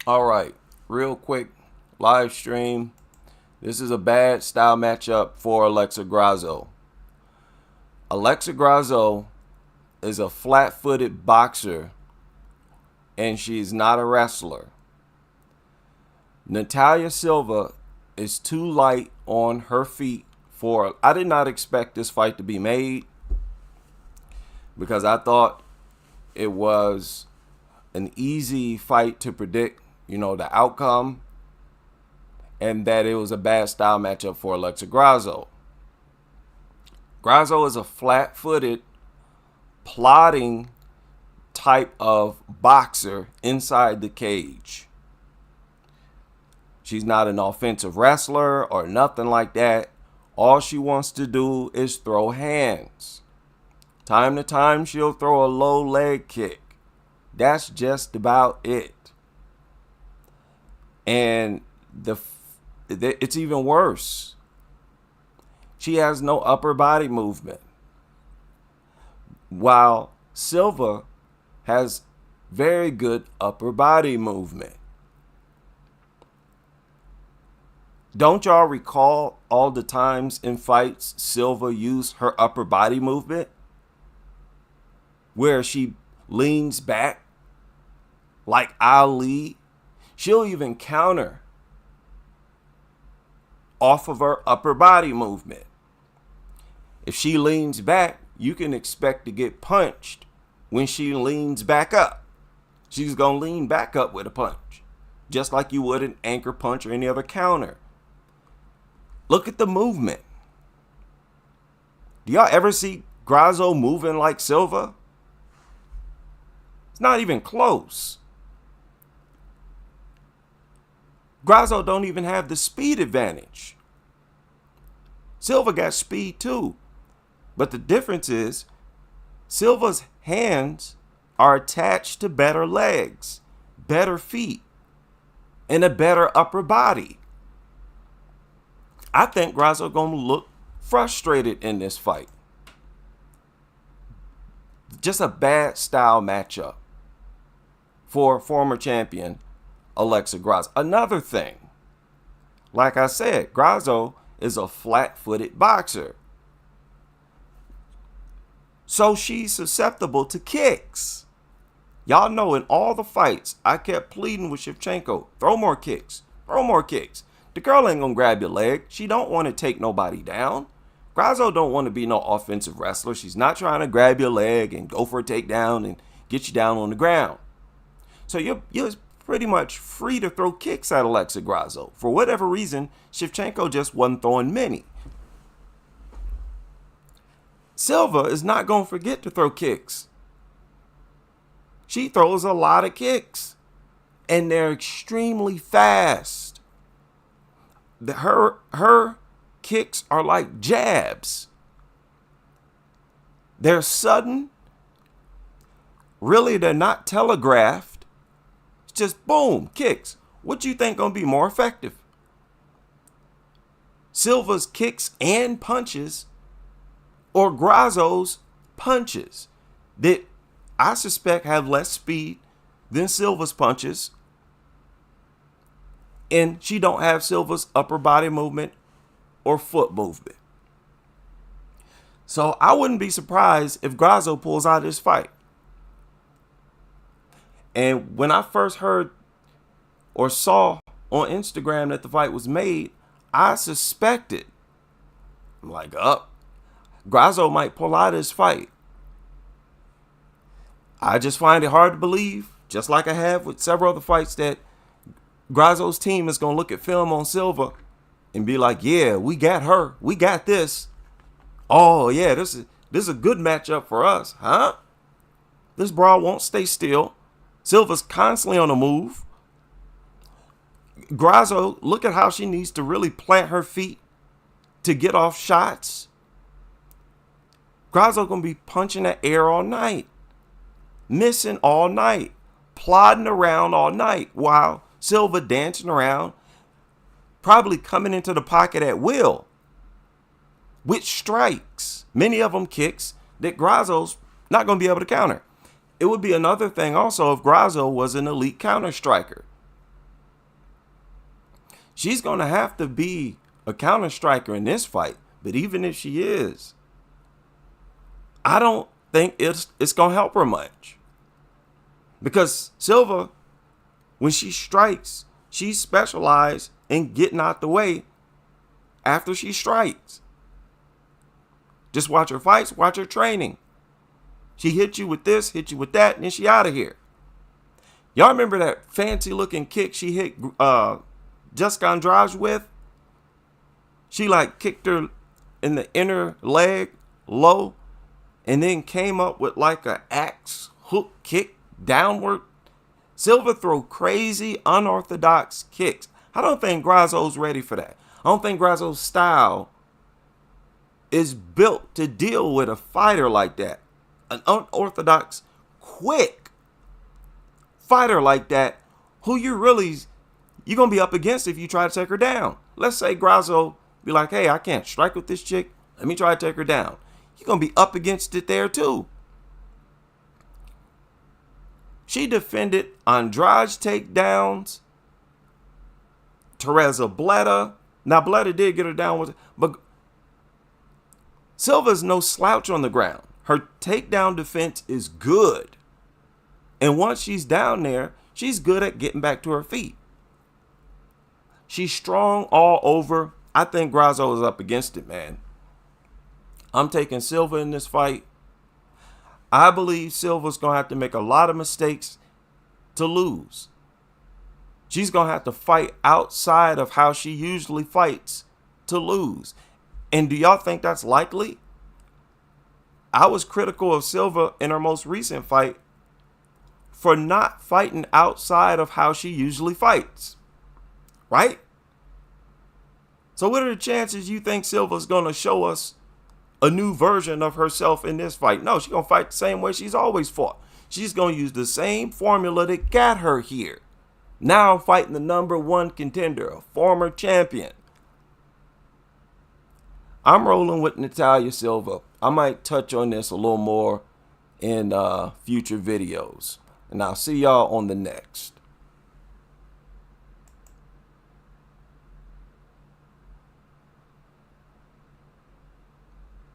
All right, real quick, live stream. This is a bad style matchup for Alexa Grasso. Alexa Grasso is a flat-footed boxer, and she's not a wrestler. Natalia Silva is too light on her feet for. I did not expect this fight to be made because I thought it was an easy fight to predict, the outcome, and that it was a bad style matchup for Alexa Grasso. Grasso is a flat-footed, plodding type of boxer inside the cage. She's not an offensive wrestler or nothing like that. All she wants to do is throw hands. Time to time, she'll throw a low leg kick. That's just about it. And it's even worse. She has no upper body movement. While Silva has very good upper body movement. Don't y'all recall all the times in fights Silva used her upper body movement? Where she leans back like Ali. She'll even counter off of her upper body movement. If she leans back, you can expect to get punched when she leans back up. She's going to lean back up with a punch, just like you would an anchor punch or any other counter. Look at the movement. Do y'all ever see Grasso moving like Silva? It's not even close. Grasso don't even have the speed advantage. Silva got speed too. But the difference is Silva's hands are attached to better legs, better feet, and a better upper body. I think Grasso going to look frustrated in this fight. Just a bad style matchup for former champion Alexa Grasso. Another thing, like I said, Grasso is a flat-footed boxer. So she's susceptible to kicks. Y'all know in all the fights, I kept pleading with Shevchenko, throw more kicks, throw more kicks. The girl ain't gonna grab your leg. She don't want to take nobody down. Grasso don't want to be no offensive wrestler. She's not trying to grab your leg and go for a takedown and get you down on the ground. So you're pretty much free to throw kicks at Alexa Grasso. For whatever reason, Shevchenko just wasn't throwing many. Silva is not going to forget to throw kicks. She throws a lot of kicks, and they're extremely fast. Her kicks are like jabs. They're sudden. Really, they're not telegraphed. It's just boom, kicks. What do you think gonna be more effective? Silva's kicks and punches, or Grasso's punches that I suspect have less speed than Silva's punches. And she don't have Silva's upper body movement or foot movement. So I wouldn't be surprised if Grasso pulls out this fight. And when I first heard or saw on Instagram that the fight was made, I suspected, I'm like, Grasso might pull out this fight. I just find it hard to believe, just like I have with several other fights, that Grasso's team is going to look at film on Silva and be like, yeah, we got her. We got this. Oh, yeah, this is a good matchup for us, huh? This brawl won't stay still. Silva's constantly on the move. Grasso, look at how she needs to really plant her feet to get off shots. Grasso going to be punching the air all night, missing all night, plodding around all night while Silva dancing around, probably coming into the pocket at will with strikes, many of them kicks that Grasso's not going to be able to counter. It would be another thing also if Grasso was an elite counter striker. She's going to have to be a counter striker in this fight. But even if she is, I don't think it's going to help her much. Because Silva, when she strikes, she specializes in getting out the way after she strikes. Just watch her fights, watch her training. She hit you with this, hit you with that, and then she out of here. Y'all remember that fancy looking kick she hit Jessica Andrade with? She like kicked her in the inner leg low and then came up with like an axe hook kick downward. Silva throw crazy unorthodox kicks. I don't think Grasso's ready for that. I don't think Grasso's style is built to deal with a fighter like that. An unorthodox, quick fighter like that who you're going to be up against if you try to take her down. Let's say Grasso be like, hey, I can't strike with this chick. Let me try to take her down. You're going to be up against it there too. She defended Andrade's takedowns. Teresa Bleda. Now, Bleda did get her down with it, but Silva's no slouch on the ground. Her takedown defense is good. And once she's down there, she's good at getting back to her feet. She's strong all over. I think Grasso is up against it, man. I'm taking Silva in this fight. I believe Silva's going to have to make a lot of mistakes to lose. She's going to have to fight outside of how she usually fights to lose. And do y'all think that's likely? I was critical of Silva in her most recent fight for not fighting outside of how she usually fights. Right? So what are the chances you think Silva's going to show us a new version of herself in this fight? No, she's going to fight the same way she's always fought. She's going to use the same formula that got her here. Now fighting the #1 contender, a former champion. I'm rolling with Natalia Silva. I might touch on this a little more in future videos. And I'll see y'all on the next.